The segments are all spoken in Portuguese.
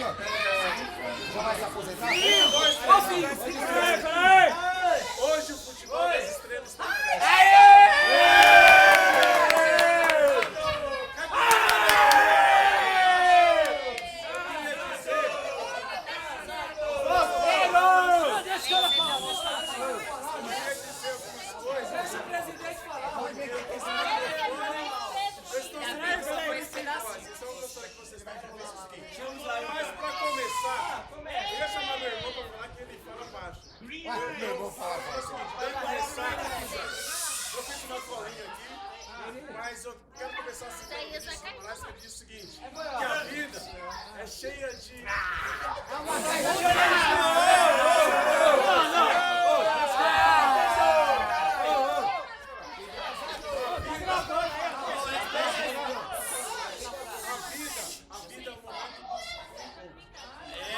Já vai se aposentar? Hoje o futebol das estrelas tem Mas pra começar, eu ia chamar meu irmão pra falar que ele fala baixo. Eu vou falar baixo. Eu fiz uma colinha aqui, mas eu quero começar assim. Mas ele diz o seguinte, que a vida é cheia de...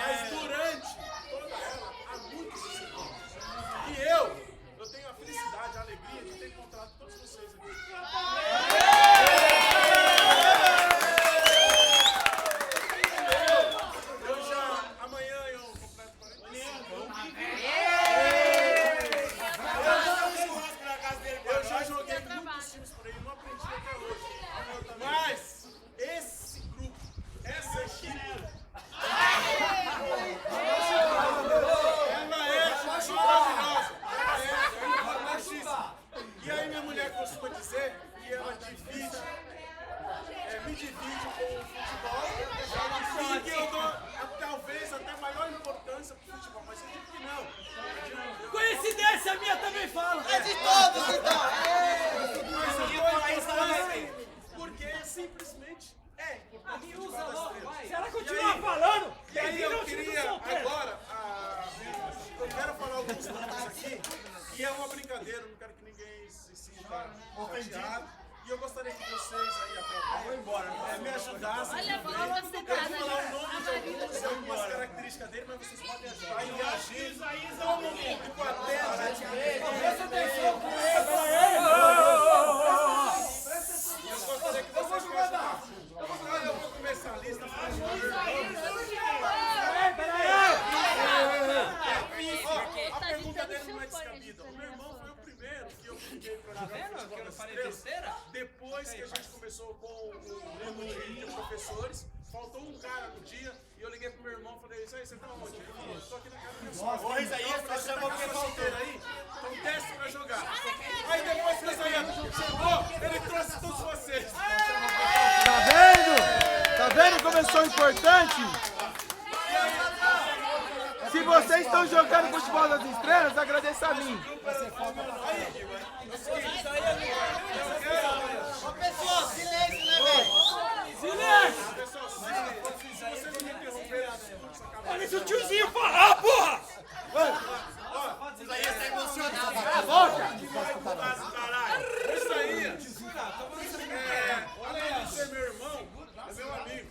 Mas durante toda ela, há muitos desafios. E eu tenho a felicidade, a alegria de ter encontrado todos vocês aqui. Amanhã eu completo 45. Eu já joguei muitos times por aí, não aprendi até hoje. Mas esse grupo, essa equipe, e aí minha mulher costuma dizer que ela me divide com o futebol e que eu dou talvez até maior importância pro futebol, mas eu digo que não. Coincidência minha também fala! É de todos, então! Mas eu dou importância porque simplesmente é importante o futebol das estrelas. Se ela continuar falando, E aí eu queria agora, eu quero falar alguns nomes aqui, que é uma brincadeira, não quero que ninguém se sinta chateado. E eu gostaria que vocês aí atrás me ajudassem. Olha, vou você Eu vou falar o nome de algumas características dele, mas vocês podem ajudar e reagir como um público atento. presta atenção com ele! Eu gostaria que vocês me ajudassem. Eu vou começar a lista falando de a pergunta dele não é descabida. O meu irmão foi o primeiro que eu fiquei pra jogar futebol das estrelas. Depois que a gente começou com o grupo de professores, faltou um cara no dia e eu liguei pro meu irmão e falei, isso aí, você tá onde? Ele falou, eu tô aqui na casa da minha sogra. Pois aí, Você tá com a solteira aí? Então desce pra jogar. Aí depois que o Isaías chegou, ele trouxe todos vocês. Tá vendo? Tá vendo como eu sou importante? Se vocês estão jogando futebol das estrelas, agradeça a mim. Ô, pessoal, silêncio, né, velho? Silêncio! Pessoal, se vocês não me interromperem, Olha esse tiozinho falar, porra! Isso aí tá emocionado. Isaías, além de ser meu irmão, é meu amigo.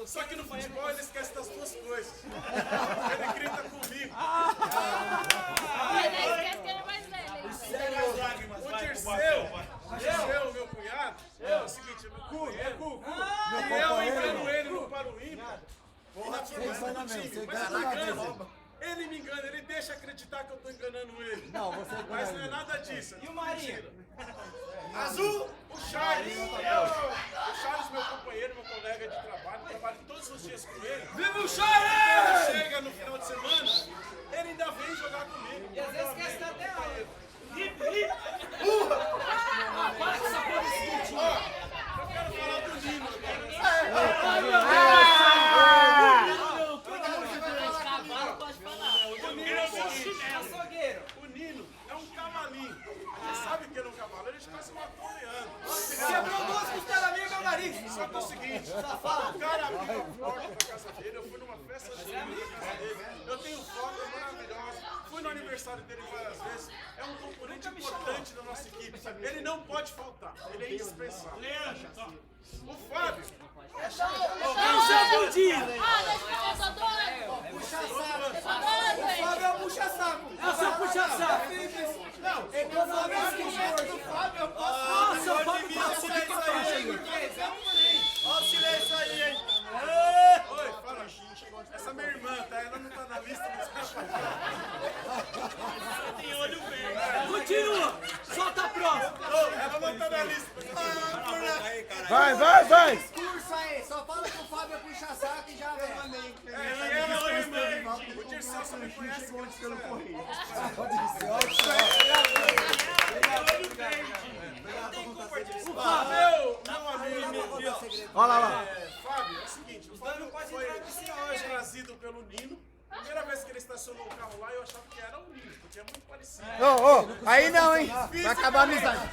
Só que no futebol ele esquece das duas coisas. Ele grita comigo. Mas não esquece que ele é mais velho. O Dirceu, meu cunhado, é o seguinte, eu engano ele no para o ímpar. Ele me engana, ele deixa acreditar que eu tô enganando ele. Não, você é Mas não é nada disso. E o Marinho? Azul! O Charles, meu companheiro, meu colega de trabalho, trabalho todos os dias com ele. Viva o Ele Charles! chega no final de semana, ele ainda vem jogar comigo. E às vezes esquece até a hora. Eu quero falar do Nino O Nino é um cavalinho. Ele sabe que ele é um cavalo, ele está se maconhando. Quebrou duas costelas minhas, meu nariz! Só que é o seguinte, o cara abriu a porta da casa dele, eu fui numa festa junina na casa dele, eu tenho fotos maravilhosas, fui no aniversário dele várias vezes, é um componente importante da nossa equipe, ele não pode faltar, ele é indispensável. O Fábio, É o seu Budinho! Ah, eu sou doido. Fábio é o puxa-saco. É o seu puxa-saco! Não, então o Fábio é o seguinte, do Fábio eu posso... Nossa, o Fábio tá silêncio aí, olha o silêncio aí, hein? oi, fala. Vai, vai, vai. Discurso aí, só fala que o Fábio puxa saco e já vem. O Dirceu só me conhece pelo correio. Meu amigo, Olha lá. Fábio, é o seguinte, o Fábio foi trazido pelo Nino. Primeira vez que ele estacionou o carro lá, eu achava que era o Nino, porque é muito parecido. Aí não, hein? Vai acabar a amizade.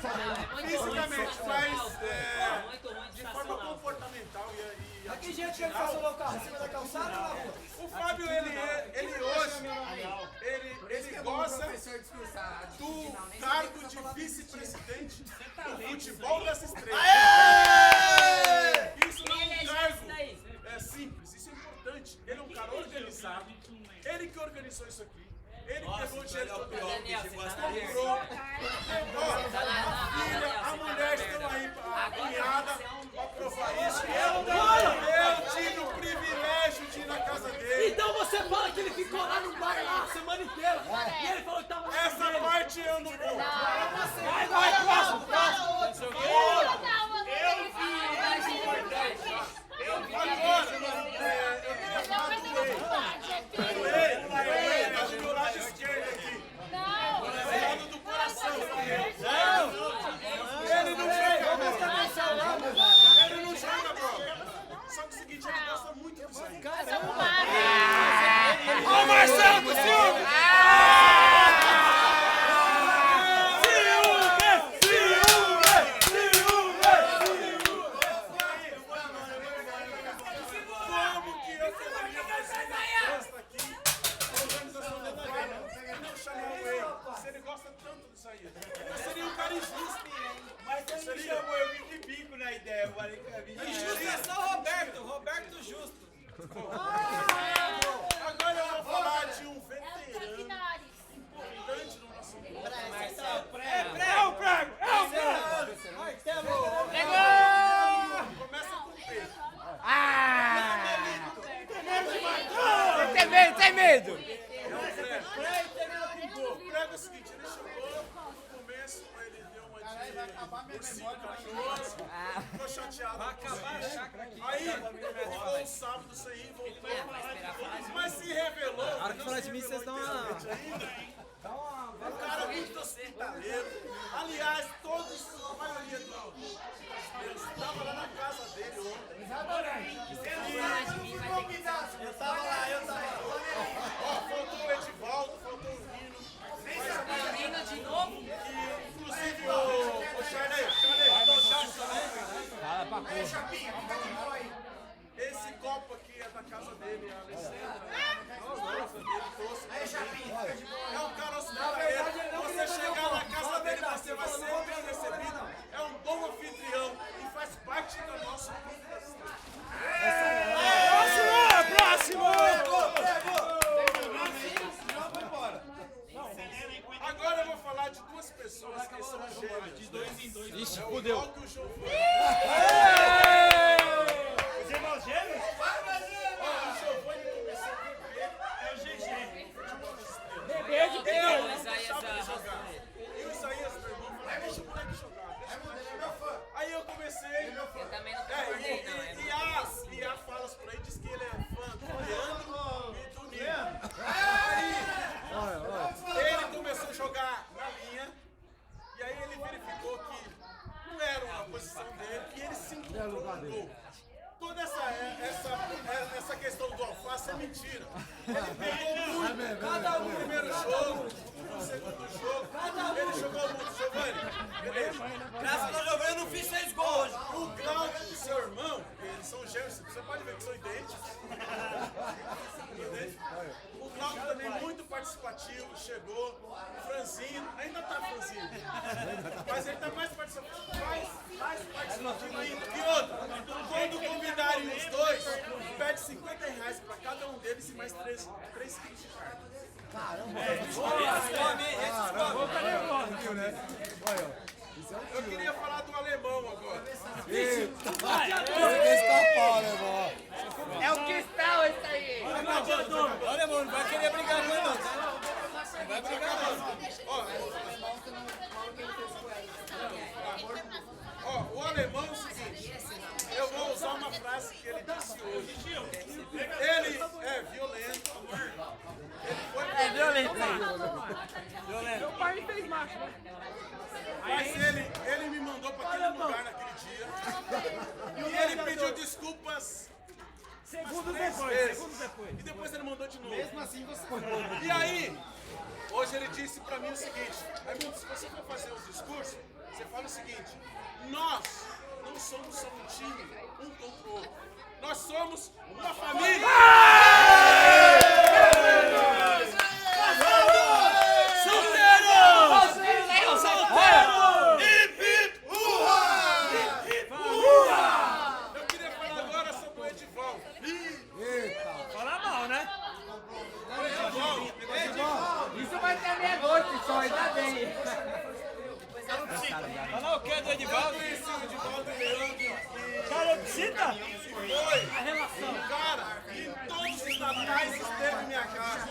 Fisicamente, mas de forma comportamental e Mas que jeito que ele estacionou o carro? Em cima da calçada ou na rua? o Fábio, ele hoje, ele goza do cargo de vice-presidente do futebol das estrelas. Isso não é um cargo simples, isso é importante. Ele é um cara organizado, ele que organizou isso aqui. Ele pegou o dinheiro todo comprou. A mulher estão aí, a cunhada, pra provar isso. Eu tive o privilégio de ir na casa dele. Então você fala que ele ficou lá no bar lá a semana inteira. E ele falou que tava lá. Essa parte eu não vou. Vai, próximo. Agora, eu queria falar do Lei. Lei, tá do meu lado esquerdo aqui. Do lado do coração. Ele não joga bola. Só que é o seguinte, ele gosta muito disso aí. Ó o Marcelo do Silvio. Como que eu poderia fazer uma festa aqui, a organização do evento, não chamar o Lei, se ele gosta tanto disso aí? Eu seria um cara injusto. Mas ele me chamou, eu vim de bico na ideia. Eu falei que eu vim de Justo é só Roberto Justo. Agora eu vou falar de um veterano importante no nosso mundo. É o prego! Começa com o Pedro. Tem medo. O Prego é o seguinte, ele chegou no começo, ele deu uma de ursinho carinhoso, ficou chateado. Aí, ficou um sábado sem ir, voltou, mas se revelou. A hora que falar de mim, vocês dão uma... Um cara muito hospitaleiro. Aliás, todos, a maioria dos estava lá na casa dele ontem. Eu tava lá. Ó, faltou o Edivaldo, faltou o Nino. Menina de novo? E, inclusive, o Charney, Fala pra porra. esse copo aqui é da casa dele, a Alessandra. Nossa, dele trouxe. É um cara hospitaleiro. Você chegar na casa dele, você vai ser bem recebido. É um bom anfitrião e faz parte da nossa comunidade. Próximo! Agora eu vou falar de duas pessoas que são gêmeas. De dois em dois. Ixi, É o fudeu. Igual que o João foi. Os irmãos gêmeos? Ó, o Giovanni começou com o Pedro. É o GG. Bebê de Deus. Não sabe jogar. E o Isaías, meu irmão, falou, deixa o moleque jogar. Aí eu comecei. Eu também não concordei, não. E há falas por aí, diz que ele é fã do Leandro e do Nino. Aí ele começou a jogar na linha, e aí ele verificou que não era uma posição dele, e ele se incomodou. Toda essa questão do alface é mentira. Ele pegou muito, cada um no primeiro jogo, no segundo jogo, ele jogou muito. Giovanni, beleza? Graças a Deus, eu não fiz 6 gols hoje. O Cláudio e seu irmão, eles são gêmeos, você pode ver que são idênticos. O Cláudio também muito participativo, chegou. O Franzinho, ainda tá Franzinho, mas ele tá mais participativo ainda. E outro, quando convidarem os dois, pede R$50 pra cada um deles e mais 3 quilos de carne. Eu queria falar do alemão agora. É o cristal esse aí. Olha, mano, não vai querer brigar com ele, não, tá? Não vai brigar, não. Ó, Ó, o alemão é o seguinte, eu vou usar uma frase que ele disse hoje. Ele é violento. Ele foi violento. Meu pai me fez macho, né? Mas ele me mandou para aquele lugar naquele dia. E ele pediu desculpas. Segundos depois. E depois ele mandou de novo. Mesmo assim você... E aí, hoje ele disse pra mim o seguinte, Raimundo, se você for fazer os discursos, você fala o seguinte, nós não somos só um time, um contra o outro. Nós somos uma família! Eu queria falar agora sobre o Edivaldo. Fala mal, né? Isso vai ter meia-noite só, ainda bem. Falar o que do Edivaldo? Conheci o Edivaldo e Leandro. Calopsita? Foi um cara que em todos os natais esteve em minha casa.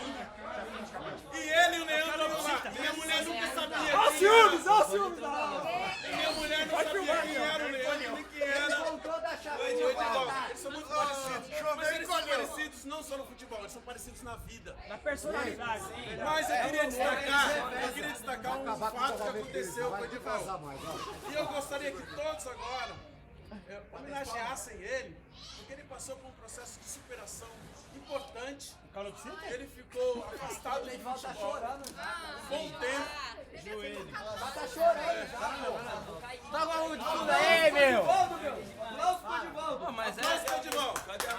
E ele e o Leandro iam lá. Minha mulher nunca sabia Ó o quem ciúmes, era. ó o ciúmes. Minha mulher não sabia quem era o Leandro nem quem era o Edivaldo. Eles são muito parecidos. Mas eles são parecidos não só no futebol, eles são parecidos na vida. Na personalidade. Mas eu queria destacar um fato que aconteceu com o Edivaldo. E eu gostaria que todos agora homenageassem ele, porque ele passou por um processo de superação importante. Ele ficou afastado do futebol um bom tempo. Tá chorando. Tá com tudo aí, meu. Pô, mas Mas, Edivaldo, cadê a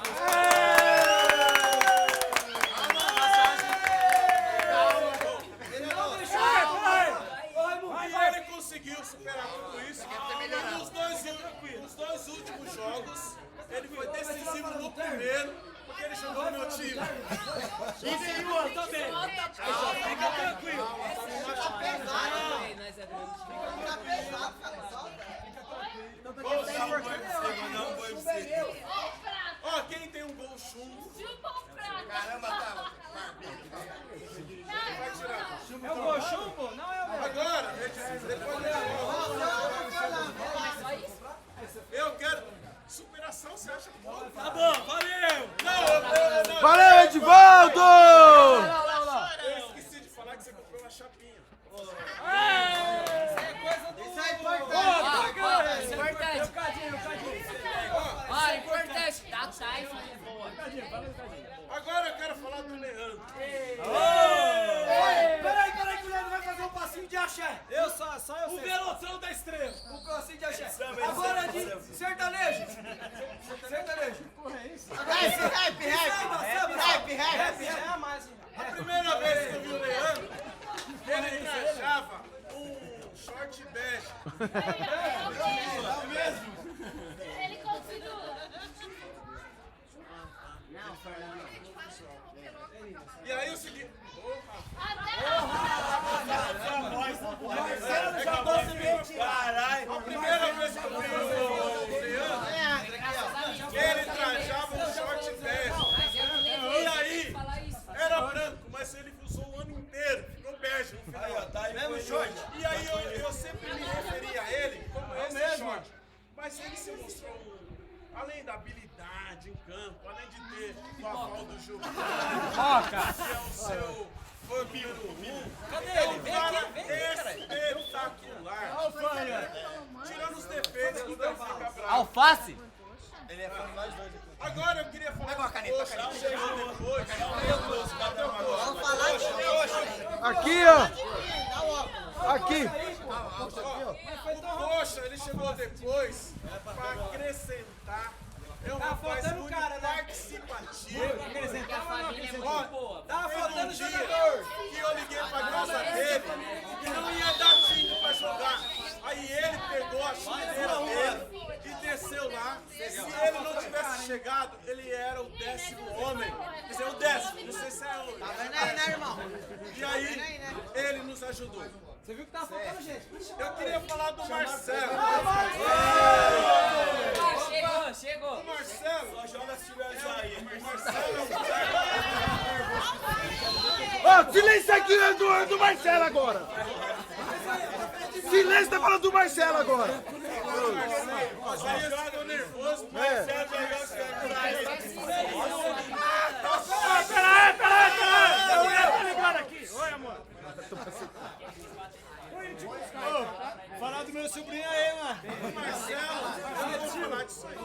E ele conseguiu superar tudo isso. E nos dois últimos jogos, ele foi decisivo no primeiro, porque ele jogou no meu time. E segundo também. Fica tranquilo. Ó, quem tem um gol chumbo, vai tirar. É o gol chumbo? Não é o meu. Agora, depois eu quero superação, você acha que pode? Tá bom, valeu. Não. Valeu, Edivaldo! Eu esqueci de falar que você comprou uma chapinha. Importante. Tá, isso é boa. Agora eu quero falar do Leandro. Peraí, que o Leandro vai fazer um passinho de axé. Só eu sei. O veloção da estrela. O passinho de axé. Agora de sertanejo. Porra, é isso? Rap. A primeira vez que eu vi o Leandro, ele trajava um short bege. Ele continua. E aí o seguinte... A primeira vez que eu vi o Leandro, ele trajava um short bege. E aí, era branco, mas ele usou o ano inteiro, ficou bege no final. E aí eu sempre me referi a ele como esse short. Mas ele se mostrou, além da habilidade em campo, além de ter o aval do jogo, que é o seu fã número 1. Cadê ele? Vem aqui, espetacular. Tirando os defeitos que ele fica bravo. Alface? Ele é fã de nós dois. Agora eu queria falar com a caneta. Chegou depois. Aqui, ó. Aqui. O Poxa, ele chegou depois para acrescentar. É um rapaz muito participativo. Tava faltando dia que eu liguei pra casa dele e não ia dar tempo pra jogar. Aí ele pegou a chuteira dele e desceu lá. Se ele não tivesse chegado, ele era o 10º homem. Quer dizer, o 10º, não sei se é hoje. E aí, ele nos ajudou. Você viu que tava faltando gente? Eu queria falar do Marcelo. Chegou. O Marcelo. Só joga se tiver aí. O Marcelo é um cara. Ó, silêncio aqui do Marcelo agora. Silêncio, tá falando do Marcelo agora. Oséias ficou nervoso, Marcelo vai jogar os caras. Peraí! A mulher tá ligada aqui. Oi, amor. Falar do meu sobrinho aí, mano. Marcelo, eu não vou falar disso aí.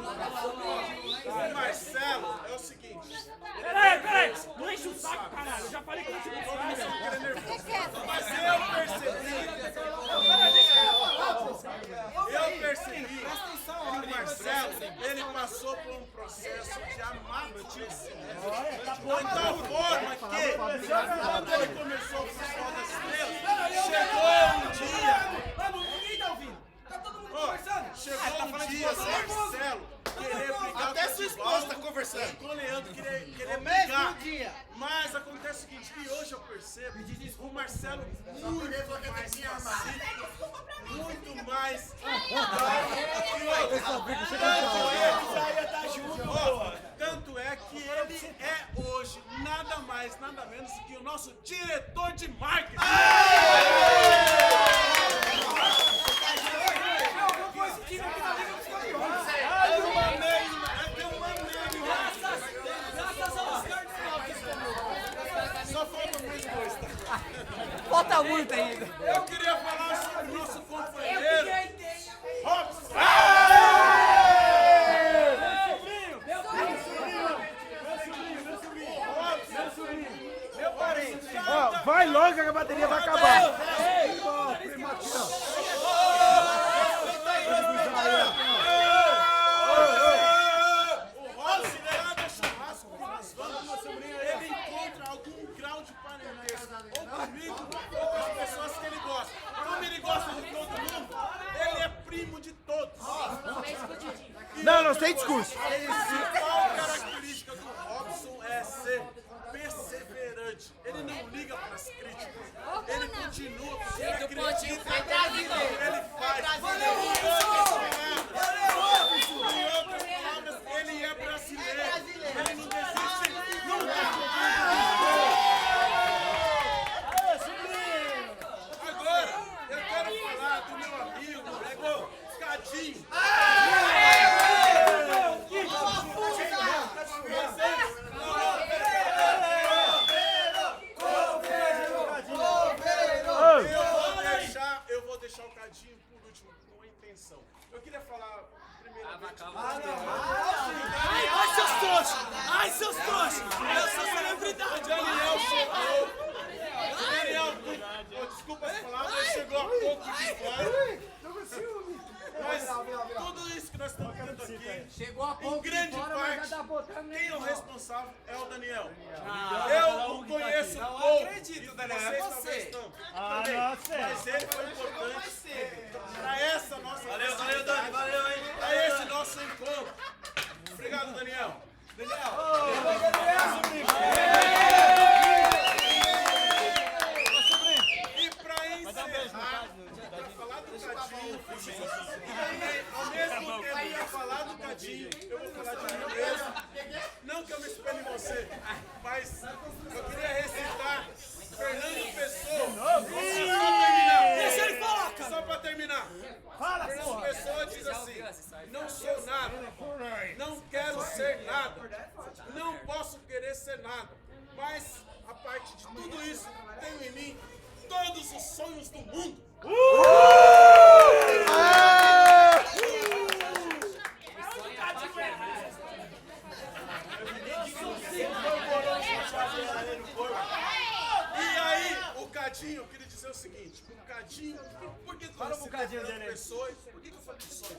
O Marcelo é o seguinte. Peraí! Não enche o saco, caralho. Eu já falei que não te gostava. Mas eu percebi que o Marcelo, ele passou por um processo de amadurecimento. De tal forma que, quando ele começou o Futebol das Estrelas, chegou um dia... Ninguém tá ouvindo. Tá todo mundo conversando. Chegou um dia, Marcelo, querer brigar. Até sua esposa tá conversando. Com o Leandro, querer brigar. Mas acontece o seguinte, que hoje eu percebo o Marcelo muito mais pacífico, muito mais... Tanto é que ele é hoje nada mais, nada menos que o nosso diretor de marketing. Só falta mais dois, tá? Falta muito ainda. Eu queria falar sobre o nosso companheiro. Robson. Meu parente. Vai logo que a bateria vai acabar. O Robson, cada churrasco que nós vamos, ele encontra algum grau de panelês. Ou comigo, ou com as pessoas que ele gosta. Como ele gosta de todo mundo, ele é primo de todos. Não, sem discurso. A principal característica do Robson é ser perseverante. Ele não liga para as críticas. Ele continua, ele acredita, ele faz. Em outras palavras, ele é brasileiro. Ele não desiste nunca. Agora, eu quero falar do meu amigo, Cadinho. Eu vou deixar o Cadinho por último, com uma intenção. Eu queria falar primeiramente... Ai, seus trouxas! Ai, seus trouxas! Eu sou celebridade! Daniel chegou. Daniel, desculpa as palavras, chegou há pouco de fora. Mas tudo isso que nós estamos vendo aqui, Chegou a em pouco grande fora, mas parte, já tá botando quem é o nem responsável é o Daniel. Eu o conheço pouco. acredito, Daniel, é Vocês você. talvez não. Ah, Também. não sei. Mas ele foi importante para essa nossa Valeu, Dani. Valeu, hein? para esse nosso encontro. Obrigado, Daniel. E para encerrar, para falar do Cadinho, ao mesmo tempo que falar do Cadinho, eu vou falar de mim mesmo. Não que eu me espelhe em você, mas eu queria recitar Fernando Pessoa. Deixa ele falar, cara! Só para terminar. Fernando Pessoa diz assim: não sou nada, não quero ser nada, não posso querer ser nada, mas a parte de tudo isso tenho em mim todos os sonhos do mundo. E aí, o Cadinho, eu queria dizer o seguinte: o Cadinho, por que Fala um bocadinho dele aí. pessoas? Por que eu falei de sonho? O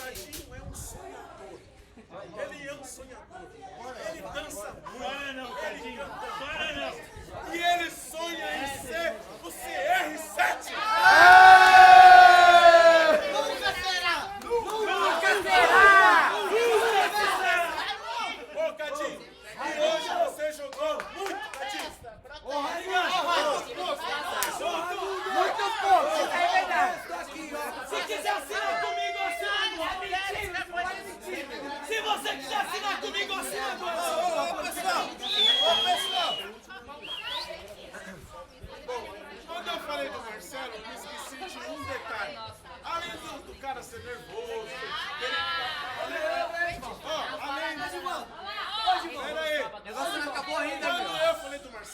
Cadinho é um sonhador. Ele é um sonhador. Ele dança muito. Ele canta muito. E ele sonha em ser o CR7. Ô, Cadinho, e hoje você jogou muito, Cadinho. Muito pouco! É verdade! Se quiser assinar comigo, assina! Se você quiser assinar comigo, assina! Ô, pessoal,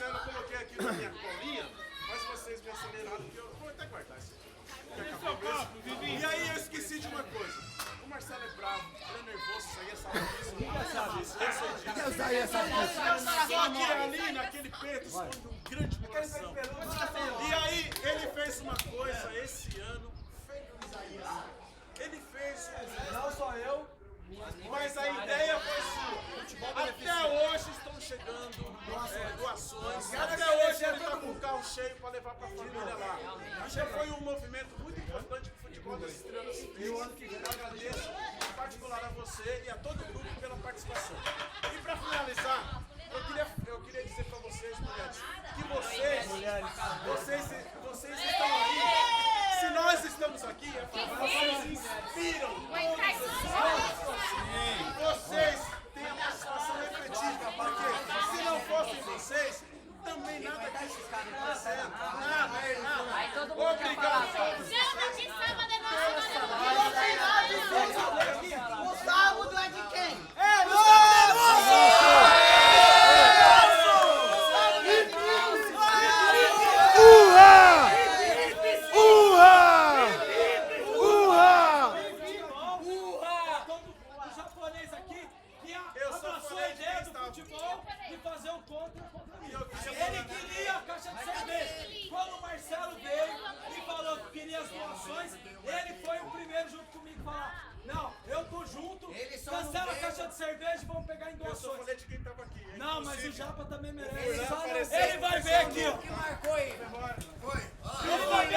Marcelo, eu coloquei aqui na minha colinha, mas vocês me aceleraram que eu vou até guardar isso aqui. Que acabou mesmo. E aí eu esqueci de uma coisa. O Marcelo é bravo, ele é nervoso, isso aí é saudosismo. Eu sei disso. Só que ali, naquele peito, esconde um grande coração. E aí, ele fez uma coisa esse ano. Ele fez. Não só eu. Mas a ideia foi sua. Até hoje estão chegando doações. Até hoje ele está com o carro cheio para levar para a família lá. Já foi um movimento muito importante que o Futebol das Estrelas fez. Eu agradeço em particular a você e a todo o grupo pela participação. E para finalizar, eu queria dizer para vocês, mulheres, que vocês estão aí. Se nós estamos aqui, é porque vocês inspiram vocês têm a participação efetiva, porque se não fossem vocês, também nada disso estaria certo. Nada. Obrigado a todos vocês. O sábado é de quem? É nosso! E fazer um contra mim. Ele queria a caixa de cerveja. Quando o Marcelo veio e falou que queria as doações, ele foi o primeiro junto comigo falar: não, eu tô junto, cancela a caixa de cerveja e vamos pegar em Eu só doações. falei de quem tava aqui. Não, mas o Japa também merece. Ele só não Ele vai ver aqui, ó. que marcou ele. Bora. Foi. Ele vai ver.